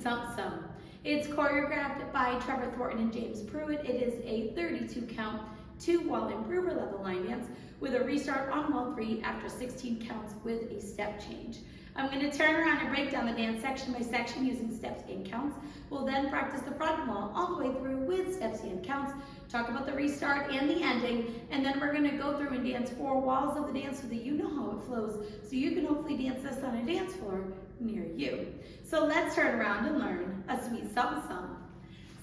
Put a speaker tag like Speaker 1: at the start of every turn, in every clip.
Speaker 1: Sump Sum. It's choreographed by Trevor Thornton and James Pruitt. It is a 32 count, 2-wall improver level line dance with a restart on wall 3 after 16 counts with a step change. I'm going to turn around and break down the dance section by section using steps and counts. We'll then practice the front wall all the way through with steps and counts, talk about the restart and the ending, and then we're going to go through and dance 4 walls of the dance so that you know how it flows, so you can hopefully dance this on a dance floor near you. So let's turn around and learn a sweet Sump Sum.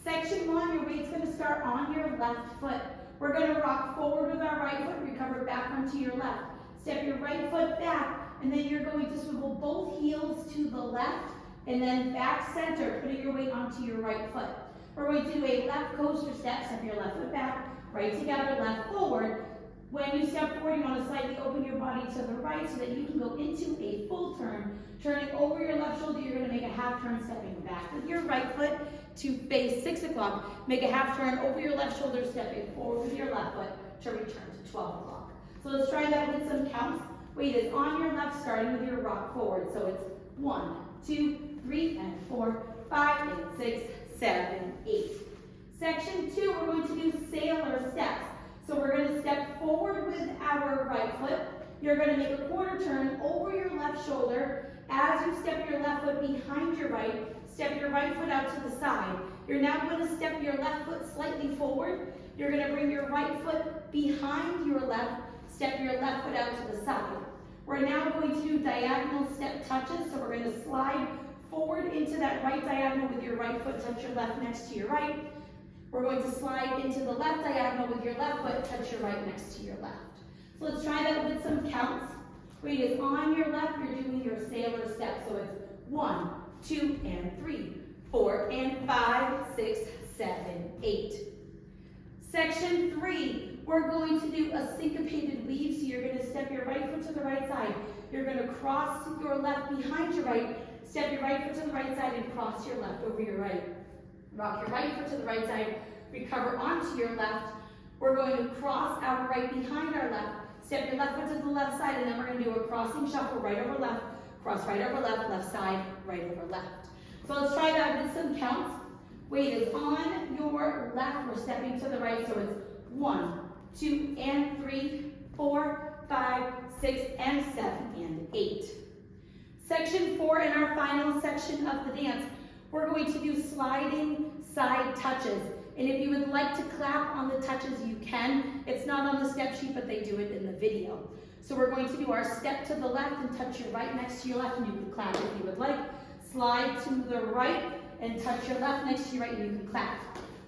Speaker 1: Section 1, your weight's going to start on your left foot. We're going to rock forward with our right foot, recover back onto your left. Step your right foot back, and then you're going to swivel both heels to the left, and then back center, putting your weight onto your right foot. We're going to do a left coaster step, step your left foot back, right together, left forward. When you step forward, you want to slightly open your body to the right so that you can go into a full turn. Turning over your left shoulder, you're going to make a half turn, stepping back with your right foot to face 6 o'clock. Make a half turn over your left shoulder, stepping forward with your left foot to return to 12 o'clock. So let's try that with some counts. Weight is on your left, starting with your rock forward. So it's 1, 2, 3, and 4, 5, and 6, 7, 8. Section 2, we're going to do sailor steps. So we're going to step forward with our right foot. You're going to make a quarter turn over your left shoulder. As you step your left foot behind your right, step your right foot out to the side. You're now going to step your left foot slightly forward. You're going to bring your right foot behind your left, step your left foot out to the side. We're now going to do diagonal step touches. So we're going to slide forward into that right diagonal with your right foot, touch your left next to your right. We're going to slide into the left diagonal with your left foot, touch your right next to your left. So let's try that with some counts. Weight is on your left, you're doing your sailor step. So it's 1, 2, and 3, 4, and 5, 6, 7, 8. Section 3, we're going to do a syncopated weave. So you're going to step your right foot to the right side. You're going to cross your left behind your right, step your right foot to the right side and cross your left over your right. Rock your right foot to the right side, recover onto your left. We're going to cross our right behind our left, step your left foot to the left side, and then we're going to do a crossing shuffle, right over left, cross right over left, left side, right over left. So let's try that with some counts. Weight is on your left, we're stepping to the right, so it's 1, 2, and 3, 4, 5, 6, and 7, and 8. Section 4, in our final section of the dance, we're going to do sliding side touches. And if you would like to clap on the touches, you can. It's not on the step sheet, but they do it in the video. So we're going to do our step to the left and touch your right next to your left, and you can clap if you would like. Slide to the right and touch your left next to your right, and you can clap.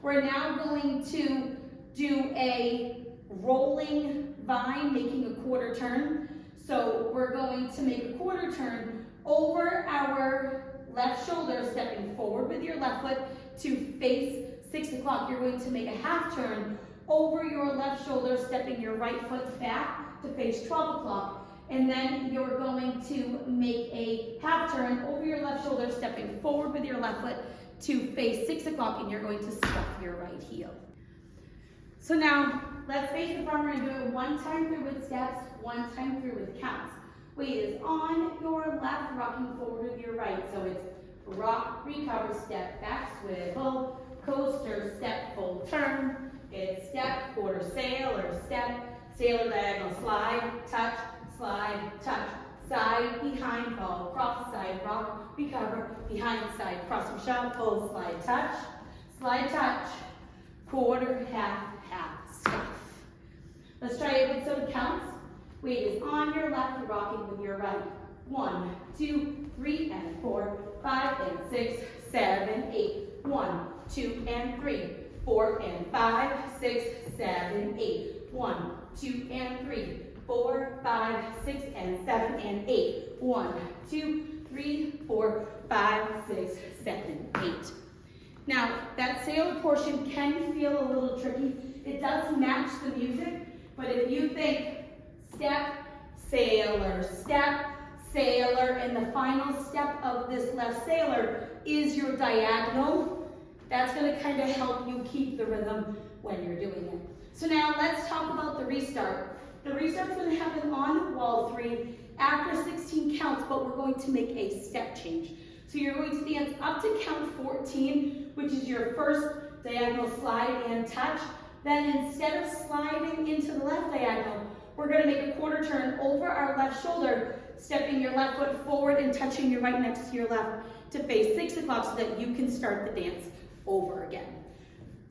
Speaker 1: We're now going to do a rolling vine, making a quarter turn. So we're going to make a quarter turn over our left shoulder, stepping forward with your left foot to face 6 o'clock. You're going to make a half turn over your left shoulder, stepping your right foot back to face 12 o'clock. And then you're going to make a half turn over your left shoulder, stepping forward with your left foot to face 6 o'clock, and you're going to stuff your right heel. So now, let's face the front. We're going to do it 1 time through with steps, 1 time through with counts. Weight is on your left, rocking forward with your right. So it's rock, recover, step, back, swivel, coaster, step, full turn. It's step, quarter, sailor, step, sailor, diagonal, slide, touch, side, behind, fall, cross, side, rock, recover, behind, side, crossing shuffle, slide, touch, quarter, half, stuff. Let's try it with some counts. Weight is on your left, rocking with your right. 1, 2, 3, and 4, 5, and 6, 7, 8. 1, 2, and 3, 4, and 5, 6, 7, 8. 1, 2, and 3, 4, 5, 6, and 7, and 8. 1, 2, 3, 4, 5, 6, 7, 8. Now, that sailor portion can feel a little tricky. It does match the music, but if you think step, sailor, and the final step of this left sailor is your diagonal, that's going to kind of help you keep the rhythm when you're doing it. So now let's talk about the restart. The restart's going to happen on wall 3 after 16 counts, but we're going to make a step change. So you're going to dance up to count 14, which is your first diagonal slide and touch. Then instead of sliding into the left diagonal, we're going to make a quarter turn over our left shoulder, stepping your left foot forward and touching your right next to your left to face 6 o'clock so that you can start the dance over again.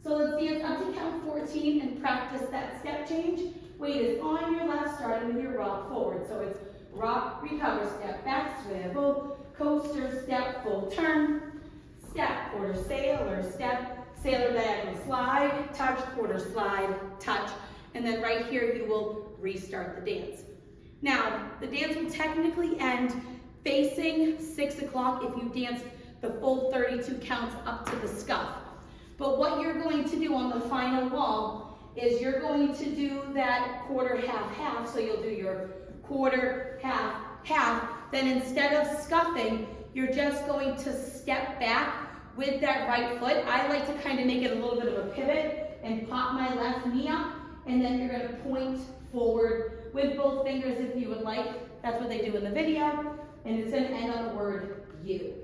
Speaker 1: So let's dance up to count 14 and practice that step change. Weight is on your left, starting with your rock forward. So it's rock, recover, step back, swivel, coaster, step, full turn, step, quarter sailor, step, sailor diagonal slide, touch, quarter slide, touch, and then right here you will restart the dance. Now, the dance will technically end facing 6 o'clock if you dance the full 32 counts up to the scuff. But what you're going to do on the final wall is you're going to do that quarter, half, half. So you'll do your quarter, half, half. Then instead of scuffing, you're just going to step back with that right foot. I like to kind of make it a little bit of a pivot and pop my left knee up. And then you're going to point forward with both fingers if you would like. That's what they do in the video. And it's going to end on the word you.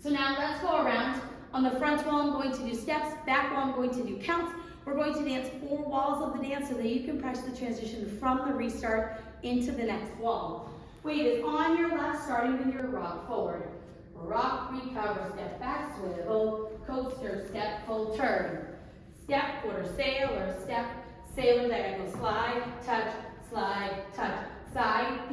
Speaker 1: So now let's go around. On the front wall, I'm going to do steps. Back wall, I'm going to do counts. We're going to dance 4 walls of the dance so that you can practice the transition from the restart into the next wall. Weight is on your left, starting with your rock forward. Rock, recover, step back, swivel, coaster, step, full turn. Step, quarter sailor, step, sailor diagonal slide, touch, side,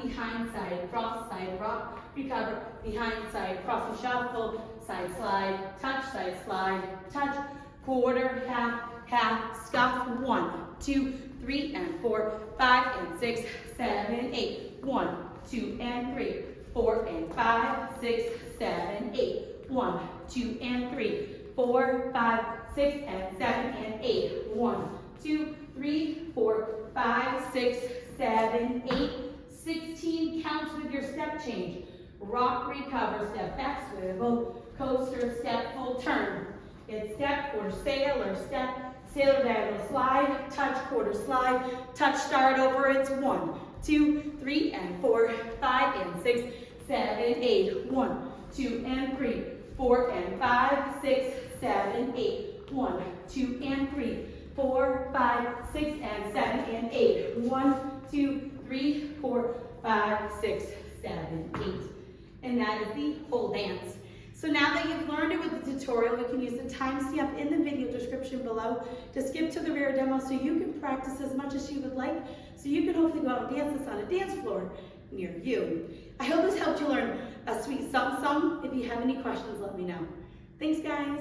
Speaker 1: behind, side, cross, side, rock, recover, behind, side, cross and shuffle, side slide, slide, touch, quarter, half, half, scuff, 1, 2, 3, and 4, 5, and 6, 7, 8, 1, 2, and 3, 4, and 5, 6, 7, 8, 1, 2, and 3, 4, 5, 6, and 7, and 8, 1, 2, 3, 4, 5, 6, 7, 8, 16 counts with your step change. Rock, recover, step back, swivel, coaster, step, full turn. It's step, quarter sailor, step, sailor diagonal slide, touch, quarter slide, touch, start over. It's 1, 2, 3, and 4, 5, and 6, 7, 8, 1, 2, and 3, 4, and 5, 6, 7, 8, 1, 2, and 3, 4, 5, 6, and 7, and 8, 1, 2, 3, 4, 5, 6, 7, 8. And that is the whole dance. So now that you've learned it with the tutorial, we can use the timestamp in the video description below to skip to the rear demo so you can practice as much as you would like, so you can hopefully go out and dance this on a dance floor near you. I hope this helped you learn a sweet sum. If you have any questions, let me know. Thanks, guys.